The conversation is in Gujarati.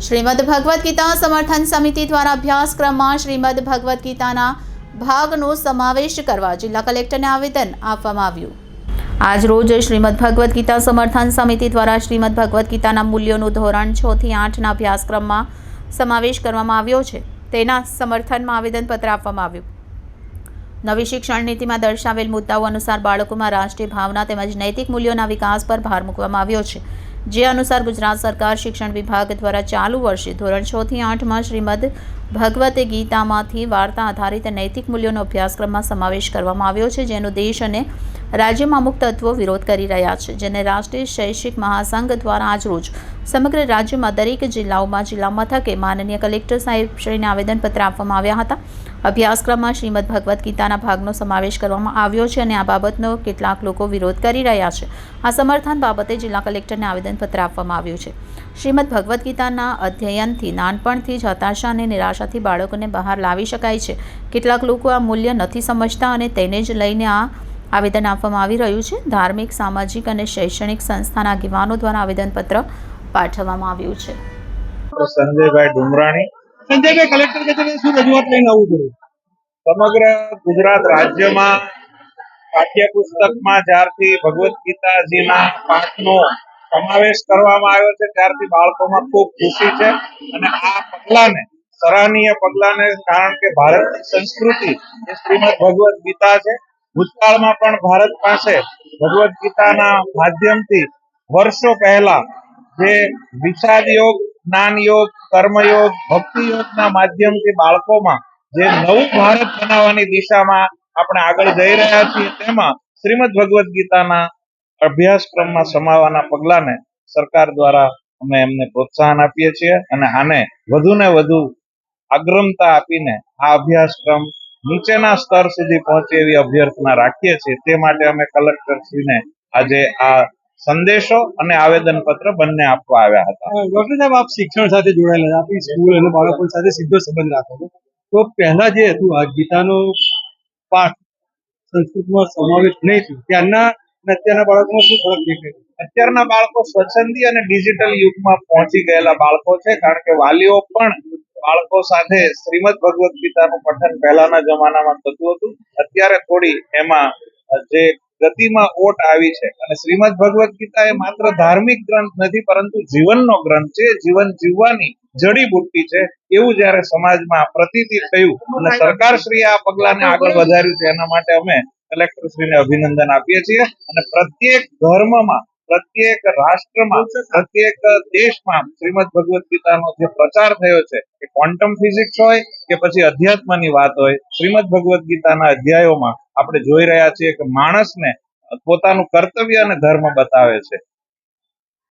શ્રીમદ ભગવદ્ ગીતા સમર્થન સમિતિ દ્વારા અભ્યાસક્રમમાં શ્રીમદ ભગવદ્ ગીતાના ભાગનો સમાવેશ કરવા જિલ્લા કલેક્ટરને આવેદન આપવામાં આવ્યું। આજ રોજ શ્રીમદ ભગવદ્ ગીતા સમર્થન સમિતિ દ્વારા શ્રીમદ ભગવદ્ ગીતાના મૂલ્યોનું ધોરણ 6 થી 8ના અભ્યાસક્રમમાં સમાવેશ કરવામાં આવ્યો છે। તેના સમર્થનમાં આવેદનપત્ર આપવામાં આવ્યું। નવી શિક્ષણ નીતિમાં દર્શાવેલ મુદ્દાઓ અનુસાર બાળકોમાં રાષ્ટ્રીય ભાવના તેમજ નૈતિક મૂલ્યોના વિકાસ પર ભાર મૂકવામાં આવ્યો છે। જે અનુસાર ગુજરાત સરકાર શિક્ષણ વિભાગ દ્વારા ચાલુ વર્ષે ધોરણ 6 થી 8માં શ્રીમદ ભગવદ્ ગીતામાંથી વાર્તા આધારિત નૈતિક મૂલ્યોનો અભ્યાસક્રમમાં સમાવેશ કરવામાં આવ્યો છે, જેનો દેશ અને રાજ્યમાં અમુક તત્વો વિરોધ કરી રહ્યા છે, જેને રાષ્ટ્રીય શૈક્ષિક મહાસંઘ દ્વારા આજરોજ સમગ્ર રાજ્યમાં દરેક જિલ્લાઓમાં જિલ્લા મથકે માનનીય કલેક્ટર સાહેબશ્રીને આવેદનપત્ર આપવામાં આવ્યા હતા। અભ્યાસક્રમમાં શ્રીમદ ભગવદ્ ગીતાના ભાગનો સમાવેશ કરવામાં આવ્યો છે અને આ બાબતનો કેટલાક લોકો વિરોધ કરી રહ્યા છે। આ સમર્થન બાબતે જિલ્લા કલેક્ટરને આવેદનપત્ર આપવામાં આવ્યું છે। શ્રીમદ ભગવદ્ ગીતાના અધ્યયનથી નાનપણથી જ હતાશા અને નિરાશાથી બાળકોને બહાર લાવી શકાય છે। કેટલાક લોકો આ મૂલ્ય નથી સમજતા અને તેને જ લઈને આ આવેદન આપવામાં આવી રહ્યું છે। ધાર્મિક, સામાજિક અને શૈક્ષણિક સંસ્થાના આગેવાનો દ્વારા આવેદનપત્ર પાઠવવામાં આવ્યું છે। સંજયભાઈ ડુમરાણી। સંજયભાઈ, કલેક્ટર કચેરીએ શું રજૂઆત લઈને આવવું પડ્યું? સમગ્ર ગુજરાત રાજ્યમાં પાઠ્યપુસ્તકમાં જ્યારથી ભગવદ્ ગીતાજીના પાઠનો સમાવેશ કરવામાં આવ્યો છે ત્યારથી બાળકોમાં ખૂબ ખુશી છે અને આ પગલાને સરાહનીય પગલાને કારણ કે ભારતની સંસ્કૃતિ એ શ્રીમદ ભગવદ્ ગીતા છે। ભૂતકાળમાં પણ ભારત પાસે ભગવદ્ ગીતાના માધ્યમથી વર્ષો પહેલા જે વિષાદ યોગ, જ્ઞાન યોગ, કર્મયોગ, ભક્તિ યોગના માધ્યમથી બાળકોમાં જે નવું ભારત બનાવવાની દિશામાં આપણે આગળ જઈ રહ્યા છીએ તેમાં શ્રીમદ ભગવદ્ ગીતાના અભ્યાસક્રમમાં સમાવવાના પગલાને સરકાર દ્વારા અમે એમને પ્રોત્સાહન આપીએ છીએ અને આને વધુને વધુ અગ્રતા આપીને આ અભ્યાસક્રમ નીચેના સ્તર સુધી પહોંચે એવી અભ્યર્થના રાખીએ છીએ। તે માટે અમે કલેક્ટરશ્રીને આજે આ સંદેશો અને આવેદનપત્ર બંને આપવા આવ્યા હતા। ડોક્ટર સાહેબ, આપ શિક્ષણ સાથે જોડાયેલા, આપણી સ્કૂલ અને બાળકો સાથે સીધો સંબંધ રાખો છો, તો પહેલા જે હતું આ ગીતાનો પાઠ સંસ્કૃતમાં સમાવેશ નહીં થયું ત્યારના અને અત્યારના બાળકોમાં શું ફરક દેખાય? અત્યારના બાળકો સ્વચ્છંદી અને ડિજિટલ યુગમાં પહોંચી ગયેલા બાળકો છે, કારણ કે વાલીઓ પણ બાળકો સાથે શ્રીમદ ભગવદ્ ગીતાનું પઠન પહેલાના જમાનામાં થતું હતું। અત્યારે થોડી એમાં જે ગતિમાં ઓટ આવી છે અને શ્રીમદ ભગવદ્ ગીતા એ માત્ર ધાર્મિક ગ્રંથ નથી પરંતુ જીવનનો ગ્રંથ છે, જીવન જીવવાની જડીબુટ્ટી છે એવું જયારે સમાજમાં પ્રતીતિ થયું અને સરકારશ્રીએ આ પગલાને આગળ વધાર્યું છે એના માટે અમે કલેક્ટરશ્રીને અભિનંદન આપીએ છીએ અને પ્રત્યેક ધર્મમાં, પ્રત્યેક રાષ્ટ્રમાં, પ્રત્યેક દેશમાં શ્રીમદ ભગવદ્ ગીતાનો જે પ્રચાર થયો છે એ ક્વોન્ટમ ફિઝિક્સ હોય કે પછી અધ્યાત્મની વાત હોય, શ્રીમદ ભગવદ્ ગીતાના અધ્યાયોમાં આપણે જોઈ રહ્યા છીએ કે માણસને પોતાનું કર્તવ્ય અને ધર્મ બતાવે છે।